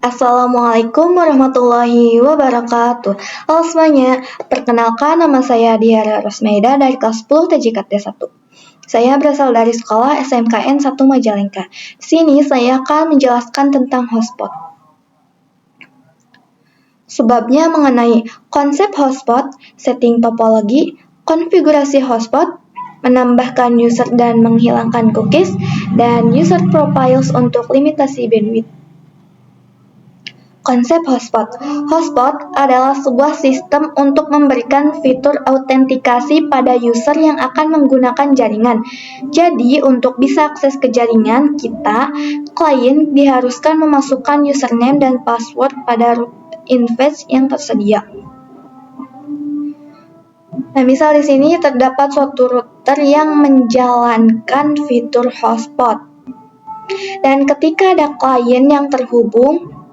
Assalamualaikum warahmatullahi wabarakatuh. Halo semuanya, perkenalkan nama saya Diara Rosmeida dari kelas 10 TJKT 1. Saya berasal dari sekolah SMKN 1 Majalengka. Di sini saya akan menjelaskan tentang hotspot. Sebabnya mengenai konsep hotspot, setting topologi, konfigurasi hotspot, menambahkan user dan menghilangkan cookies, dan user profiles untuk limitasi bandwidth. Konsep hotspot. Hotspot adalah sebuah sistem untuk memberikan fitur autentikasi pada user yang akan menggunakan jaringan. Jadi, untuk bisa akses ke jaringan kita, klien diharuskan memasukkan username dan password pada root interface yang tersedia. Nah, misal di sini terdapat suatu router yang menjalankan fitur hotspot. Dan ketika ada klien yang terhubung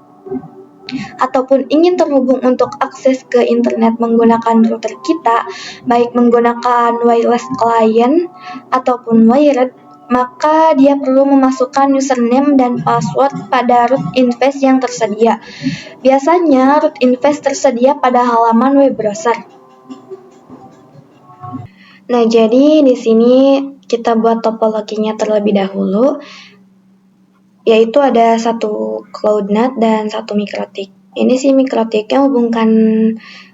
ataupun ingin terhubung untuk akses ke internet menggunakan router kita, baik menggunakan wireless client ataupun wired, maka dia perlu memasukkan username dan password pada root interface yang tersedia. Biasanya root interface tersedia pada halaman web browser. Nah, jadi di sini kita buat topologinya terlebih dahulu, yaitu ada satu CloudNet dan satu MikroTik. Ini si MikroTiknya hubungkan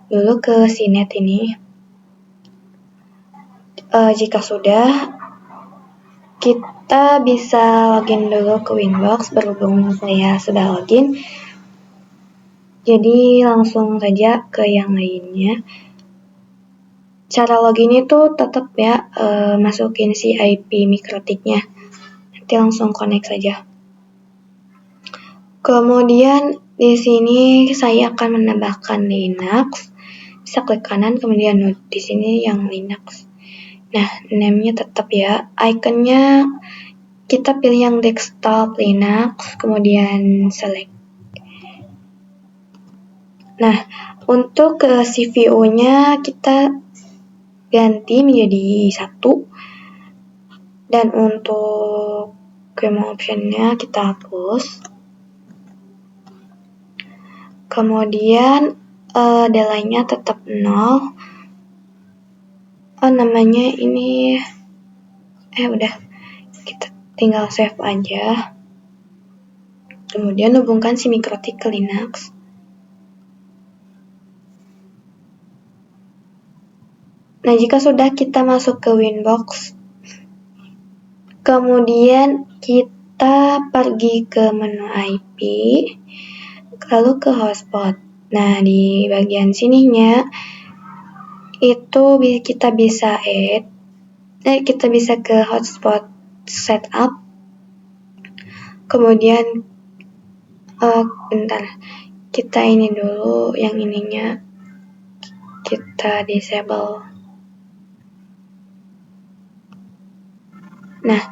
dulu ke si net ini. Jika sudah, kita bisa login dulu ke Winbox, berhubung saya sudah login. Jadi langsung saja ke yang lainnya. Cara login itu tetap ya, masukin si IP MikroTiknya. Nanti langsung connect saja. Kemudian di sini saya akan menambahkan Linux. Bisa klik kanan, kemudian di sini yang Linux. Nah, name-nya tetap ya. Ikonnya kita pilih yang desktop Linux, kemudian select. Nah, untuk CPU-nya kita ganti menjadi 1. Dan untuk game option-nya kita hapus. Kemudian delay-nya tetap 0. Namanya ini udah, kita tinggal save aja. Kemudian hubungkan si MikroTik ke Linux. Nah, jika sudah, kita masuk ke Winbox. Kemudian kita pergi ke menu IP, lalu ke hotspot. Nah, di bagian sininya itu kita bisa kita bisa ke hotspot setup. Kemudian bentar, kita ini dulu, yang ininya kita disable. Nah,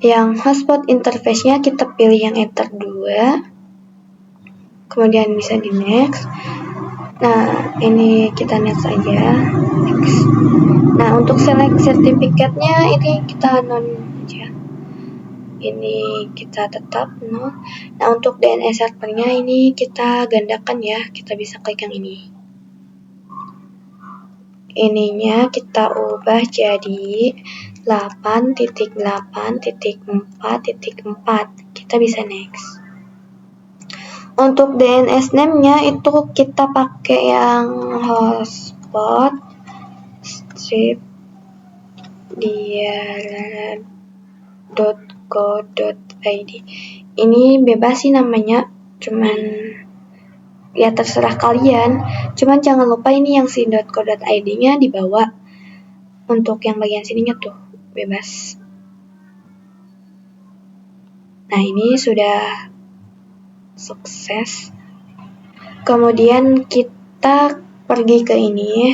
yang hotspot interface-nya kita pilih yang Ether 2. Kemudian bisa di next. Nah, ini kita next aja. Next. Nah, untuk select sertifikatnya ini kita non aja. Ini kita tetap no. Nah, untuk DNS servernya ini kita gandakan ya. Kita bisa klik yang ini. Ininya kita ubah jadi 8.8.4.4. Kita bisa next. Untuk DNS name-nya itu kita pakai yang hotspot strip diara.co.id. Ini bebas sih namanya, cuman ya terserah kalian. Cuman jangan lupa ini yang si .co.id-nya dibawa. Untuk yang bagian sininya tuh bebas. Nah, ini sudah sukses. Kemudian kita pergi ke ini.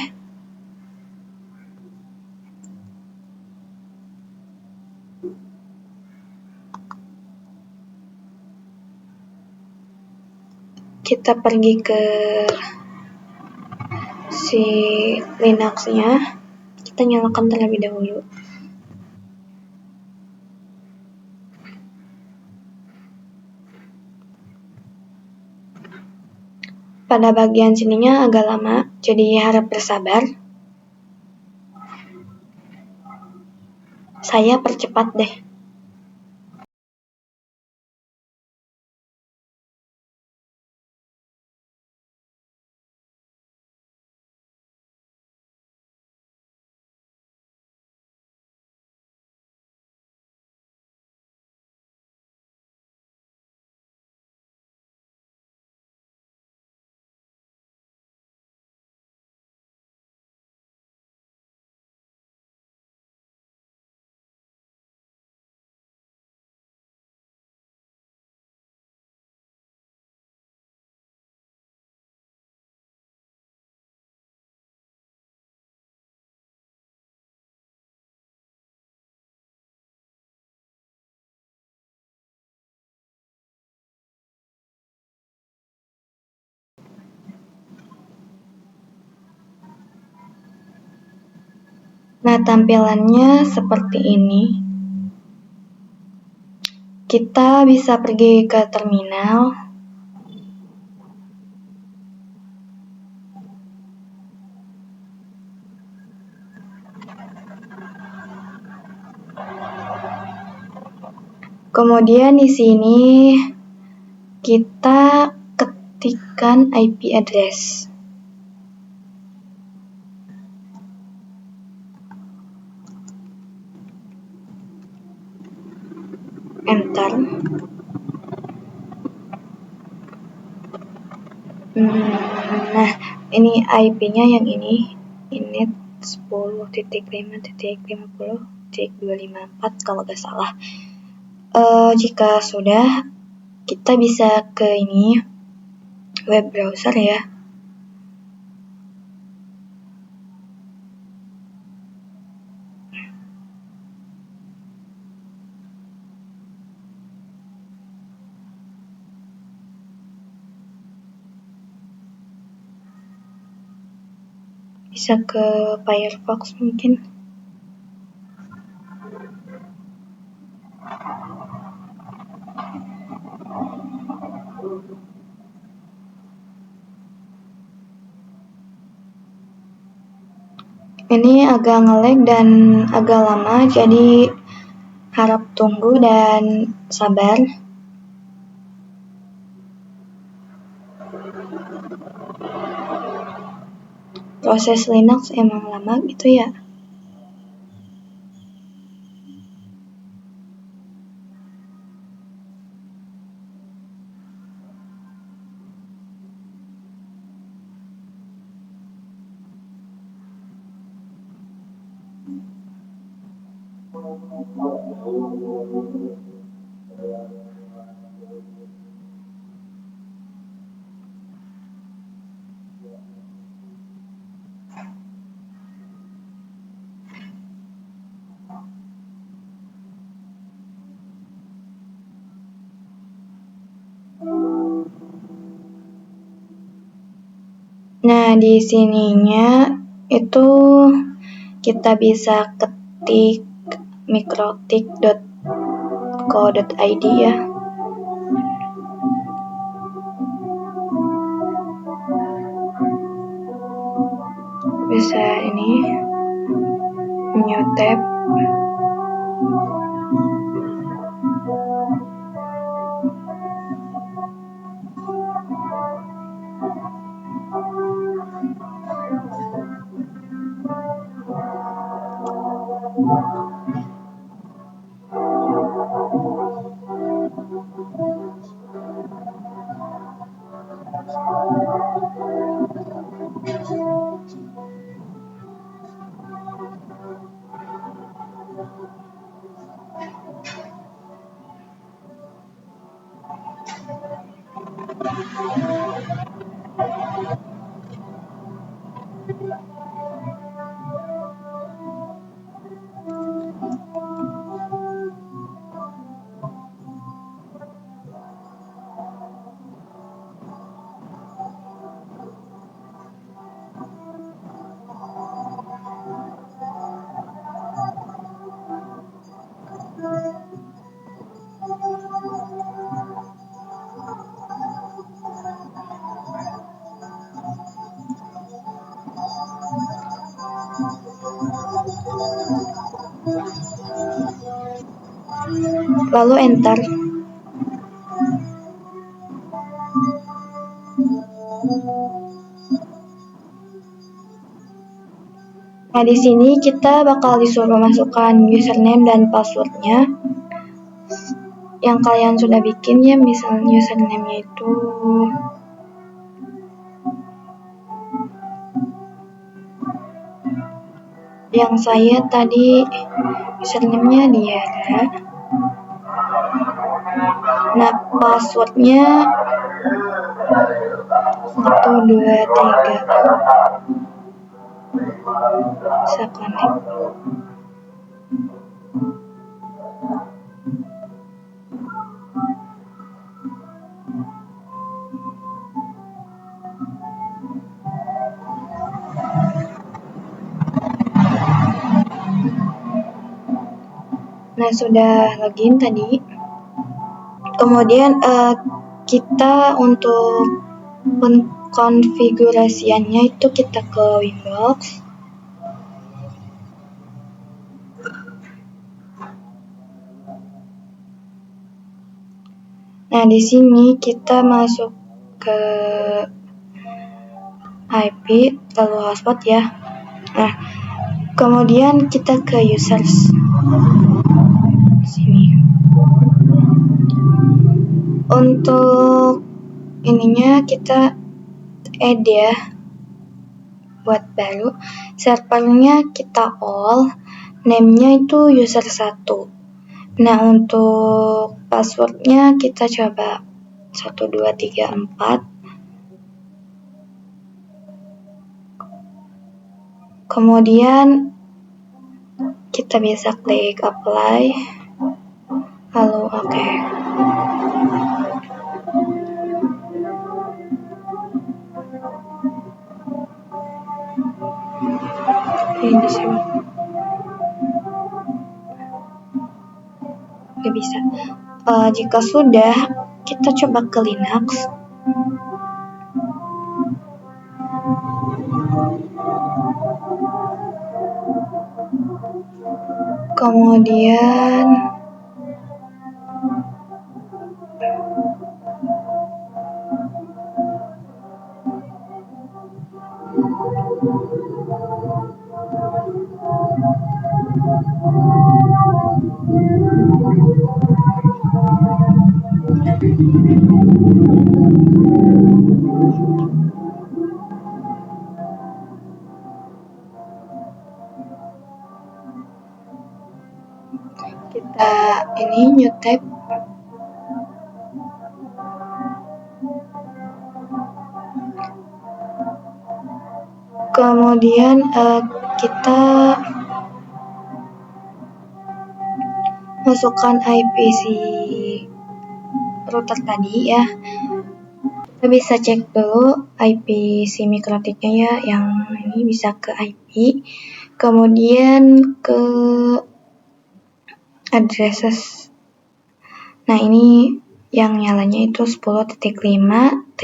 Kita pergi ke si Linux-nya. Kita nyalakan terlebih dahulu. pada bagian sininya agak lama, jadi harap bersabar. Saya percepat deh. Nah, tampilannya seperti ini. Kita bisa pergi ke terminal. Kemudian di sini kita ketikkan IP address. Enter. Nah, ini IP-nya yang ini, init 10.5.50.254 kalau nggak salah. Jika sudah, kita bisa ke ini web browser ya. Bisa ke Firefox mungkin. Ini agak nge-lag dan agak lama, jadi harap tunggu dan sabar. Proses Linux emang lama gitu ya. Nah, di sininya itu kita bisa ketik mikrotik.co.id ya. Bisa ini new tab. lalu enter. Nah, di sini kita bakal disuruh masukkan username dan passwordnya yang kalian sudah bikin ya. Misalnya username-nya itu yang saya tadi username-nya dia ya. Nah, passwordnya 1 2 3 bisa connect. Nah, sudah login tadi. Kemudian kita untuk pengkonfigurasiannya itu kita ke Winbox. Nah, di sini kita masuk ke IP lalu hotspot ya. Nah, kemudian kita ke users. Sini. Untuk ininya kita add ya, buat baru. Servernya kita all, name-nya itu user 1. Nah, untuk passwordnya kita coba 1 2 3 4. Kemudian kita bisa klik apply, lalu oke. Ini sih nggak bisa. Jika sudah, kita coba ke Linux. Kemudian kita ini new tab. Kemudian kita masukkan IP si router tadi ya. Kita bisa cek dulu IP si mikrotiknya ya, yang ini bisa ke IP. Kemudian ke addresses. Nah, ini yang nyalanya itu 10.5.50.1.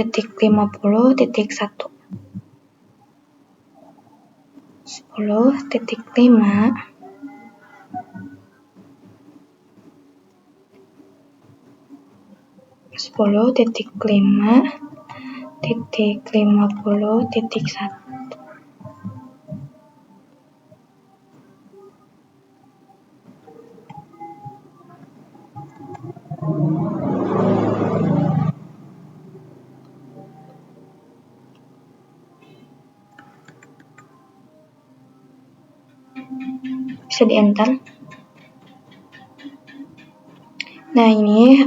10.5 10.5.50.1. Bisa di enter. Nah, ini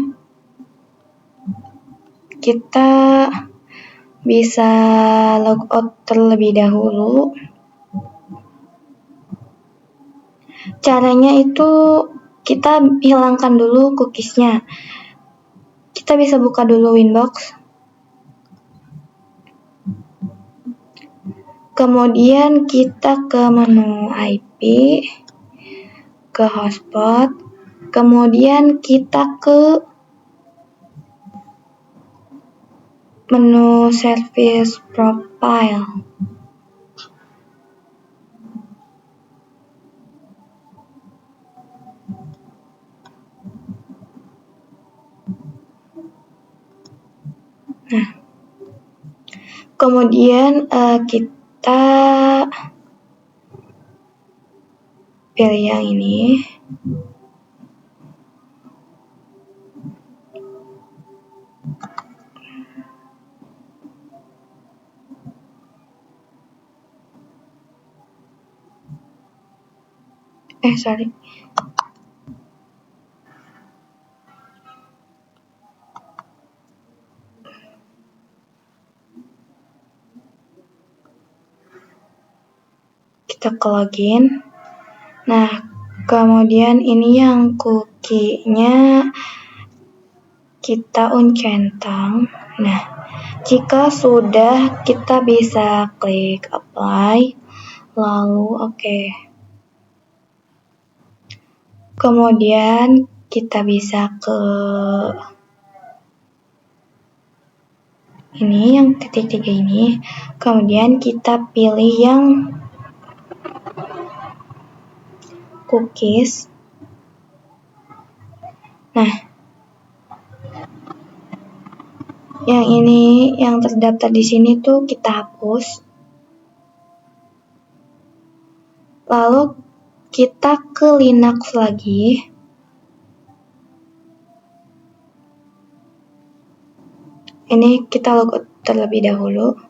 kita bisa logout terlebih dahulu. Caranya itu kita hilangkan dulu cookiesnya. Kita bisa buka dulu Winbox. Kemudian kita ke menu IP, ke hotspot, kemudian kita ke menu service profile. Nah, kemudian kita pilih yang ini. Sorry. Kita ke login. Nah, kemudian ini yang cookie-nya kita uncentang. Nah, jika sudah, kita bisa klik apply, lalu oke. Kemudian kita bisa ke ini yang titik 3 ini. Kemudian kita pilih yang cookies. Nah, yang ini yang terdaftar di sini tuh kita hapus. Lalu kita ke Linux lagi. Ini kita logout terlebih dahulu.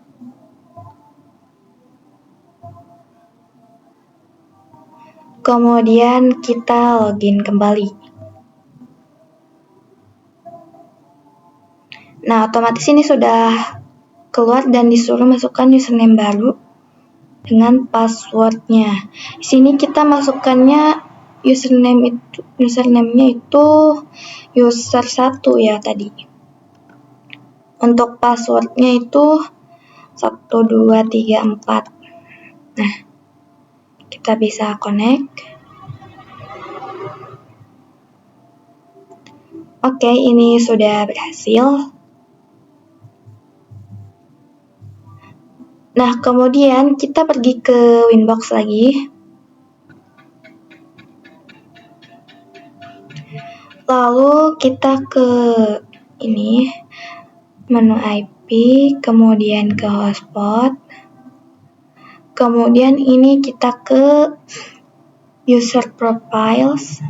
Kemudian kita login kembali. Nah, otomatis ini sudah keluar dan disuruh masukkan username baru dengan passwordnya. Di sini kita masukkannya username-nya itu user 1 ya tadi. Untuk passwordnya itu 1, 2, 3, 4. Nah, kita bisa connect. Oke, ini sudah berhasil. Nah, kemudian kita pergi ke Winbox lagi. Lalu kita ke ini, menu IP, kemudian ke hotspot. Kemudian ini kita ke user profiles.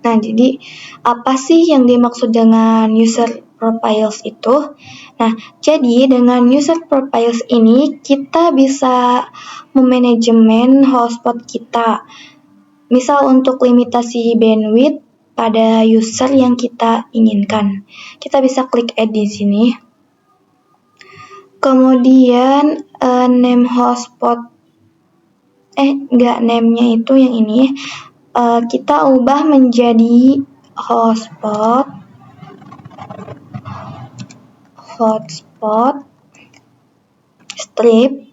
Nah, jadi apa sih yang dimaksud dengan user profiles itu? Nah, jadi dengan user profiles ini kita bisa memanajemen hotspot kita. Misal untuk limitasi bandwidth pada user yang kita inginkan. Kita bisa klik add di sini. Kemudian name hotspot name-nya itu yang ini. Kita ubah menjadi hotspot strip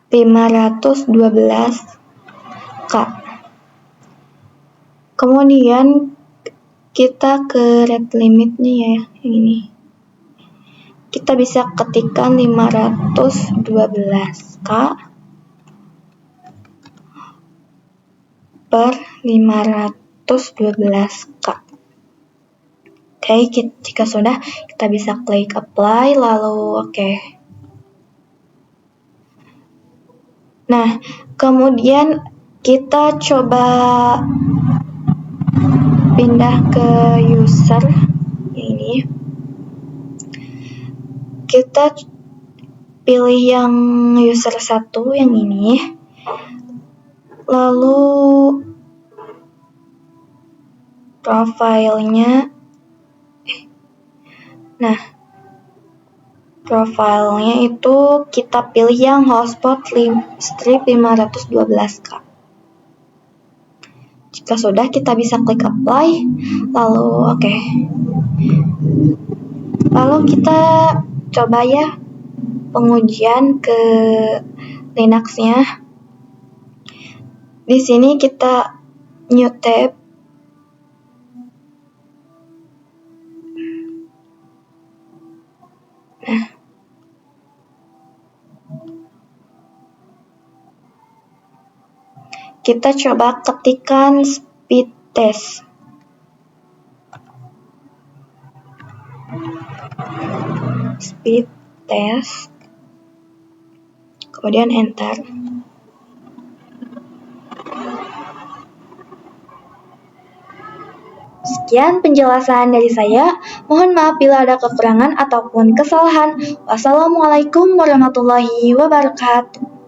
512K. Kemudian kita ke rate limitnya ya, yang ini. Kita bisa ketikkan 512K per 512K. Oke, jika sudah, kita bisa klik apply, lalu oke. Nah, kemudian kita coba pindah ke user ini. Kita pilih yang user 1 yang ini. Lalu profilnya profilnya itu kita pilih yang hotspot strip 512K. Jika sudah, kita bisa klik apply, lalu oke. Lalu kita coba ya pengujian ke Linux-nya. Di sini kita new tab. Nah, kita coba ketikkan speed test. Speed test. Kemudian enter. Sekian penjelasan dari saya. Mohon maaf bila ada kekurangan ataupun kesalahan. Wassalamualaikum warahmatullahi wabarakatuh.